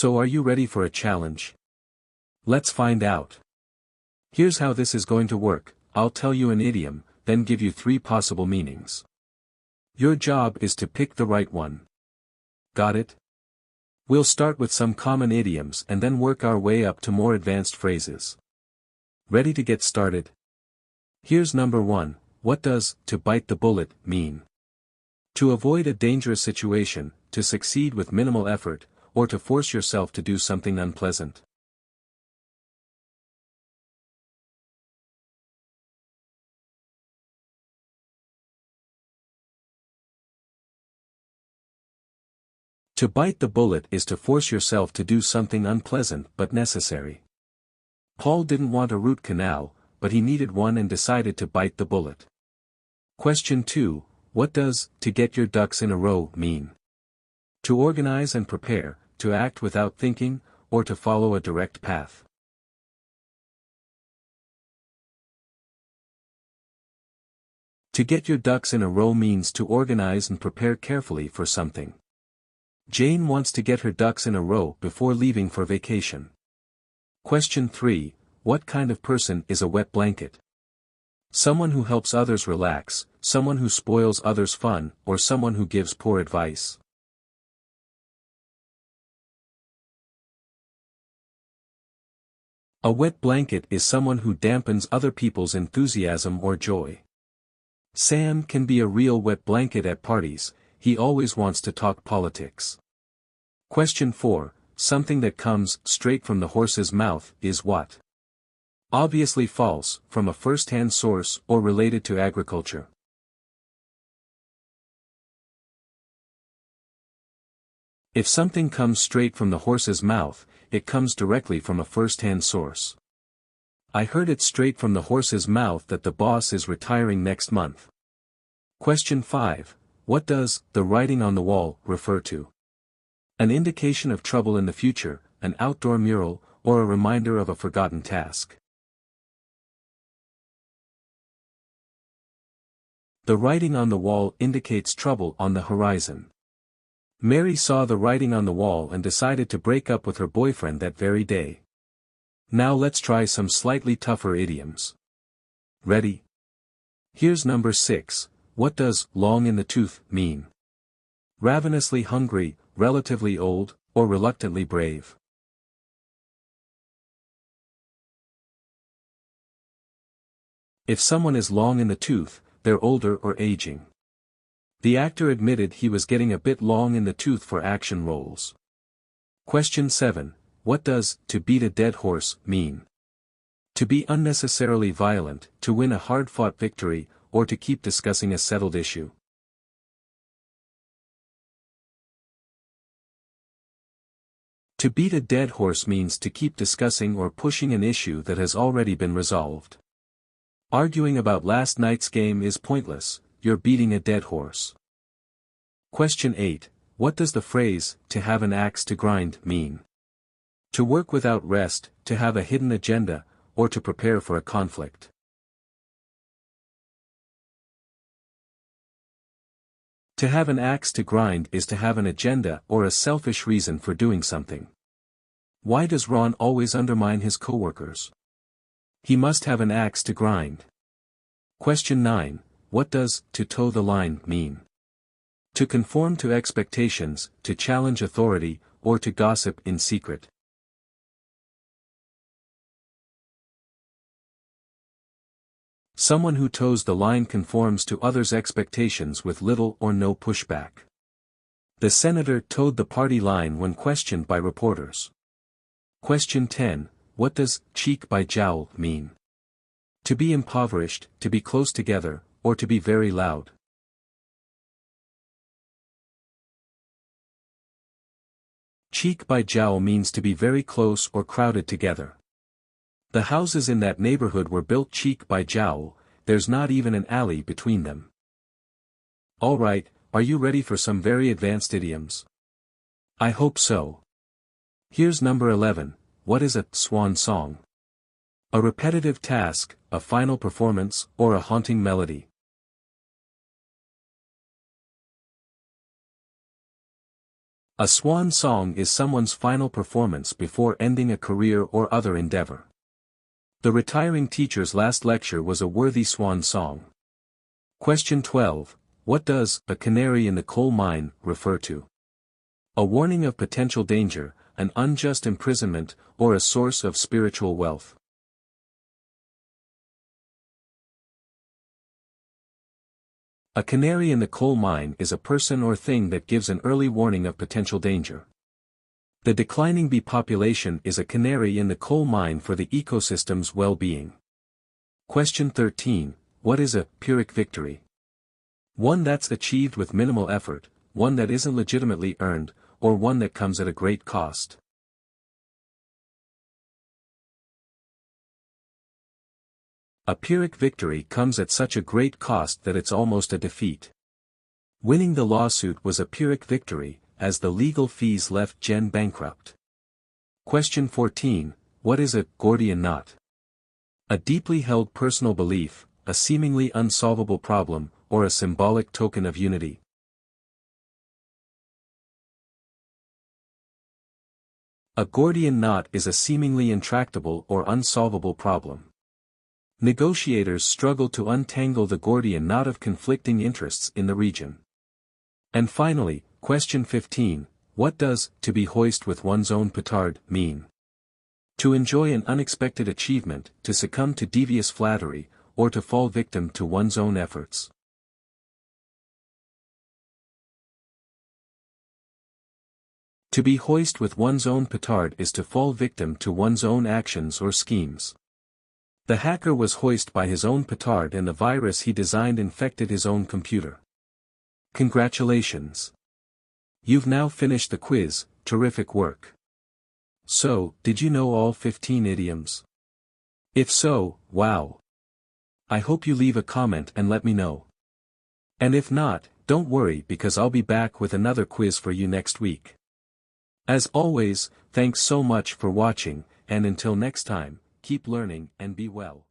So are you ready for a challenge? Let's find out. Here's how this is going to work. I'll tell you an idiom, then give you 3 possible meanings. Your job is to pick the right one. Got it? We'll start with some common idioms and then work our way up to more advanced phrases. Ready to get started? Here's number 1. What does "to bite the bullet" mean? To avoid a dangerous situation, to succeed with minimal effort, or to force yourself to do something unpleasant. To bite the bullet is to force yourself to do something unpleasant but necessary. Paul didn't want a root canal, but he needed one and decided to bite the bullet. Question 2. What does "to get your ducks in a row" mean? To organize and prepare, to act without thinking, or to follow a direct path. To get your ducks in a row means to organize and prepare carefully for something. Jane wants to get her ducks in a row before leaving for vacation. Question 3. What kind of person is a wet blanket? Someone who helps others relax, someone who spoils others' fun, or someone who gives poor advice. A wet blanket is someone who dampens other people's enthusiasm or joy. Sam can be a real wet blanket at parties. He always wants to talk politics. Question 4. Something that comes straight from the horse's mouth is what? Obviously false, from a first-hand source or related to agriculture. If something comes straight from the horse's mouth, it comes directly from a first-hand source. I heard it straight from the horse's mouth that the boss is retiring next month. Question 5. What does "the writing on the wall" refer to? An indication of trouble in the future, an outdoor mural, or a reminder of a forgotten task. The writing on the wall indicates trouble on the horizon. Mary saw the writing on the wall and decided to break up with her boyfriend that very day. Now let's try some slightly tougher idioms. Ready? Here's number 6. What does "long in the tooth" mean? Ravenously hungry, relatively old, or reluctantly brave. If someone is long in the tooth, they're older or aging. The actor admitted he was getting a bit long in the tooth for action roles. Question 7. What does "to beat a dead horse" mean? To be unnecessarily violent, to win a hard-fought victory, or to keep discussing a settled issue. To beat a dead horse means to keep discussing or pushing an issue that has already been resolved. Arguing about last night's game is pointless, you're beating a dead horse. Question 8. What does the phrase "to have an axe to grind" mean? To work without rest, to have a hidden agenda, or to prepare for a conflict. To have an axe to grind is to have an agenda or a selfish reason for doing something. Why does Ron always undermine his coworkers? He must have an axe to grind. Question 9. What does "to toe the line" mean? To conform to expectations, to challenge authority, or to gossip in secret. Someone who toes the line conforms to others' expectations with little or no pushback. The senator toed the party line when questioned by reporters. Question 10. What does "cheek by jowl" mean? To be impoverished, to be close together, or to be very loud. Cheek by jowl means to be very close or crowded together. The houses in that neighborhood were built cheek by jowl, there's not even an alley between them. Alright, are you ready for some very advanced idioms? I hope so. Here's number 11. What is a "swan song"? A repetitive task, a final performance, or a haunting melody. A swan song is someone's final performance before ending a career or other endeavor. The retiring teacher's last lecture was a worthy swan song. Question 12. What does "a canary in the coal mine" refer to? A warning of potential danger, an unjust imprisonment, or a source of spiritual wealth. A canary in the coal mine is a person or thing that gives an early warning of potential danger. The declining bee population is a canary in the coal mine for the ecosystem's well-being. Question 13. What is a Pyrrhic victory? One that's achieved with minimal effort, one that isn't legitimately earned, or one that comes at a great cost. A Pyrrhic victory comes at such a great cost that it's almost a defeat. Winning the lawsuit was a Pyrrhic victory, as the legal fees left Jen bankrupt. Question 14. What is a Gordian knot? A deeply held personal belief, a seemingly unsolvable problem, or a symbolic token of unity. A Gordian knot is a seemingly intractable or unsolvable problem. Negotiators struggle to untangle the Gordian knot of conflicting interests in the region. And finally, question 15, what does "to be hoist with one's own petard" mean? To enjoy an unexpected achievement, to succumb to devious flattery, or to fall victim to one's own efforts. To be hoist with one's own petard is to fall victim to one's own actions or schemes. The hacker was hoist by his own petard and the virus he designed infected his own computer. Congratulations! You've now finished the quiz. Terrific work. So, did you know all 15 idioms? If so, wow! I hope you leave a comment and let me know. And if not, don't worry because I'll be back with another quiz for you next week. As always, thanks so much for watching, and until next time, keep learning and be well.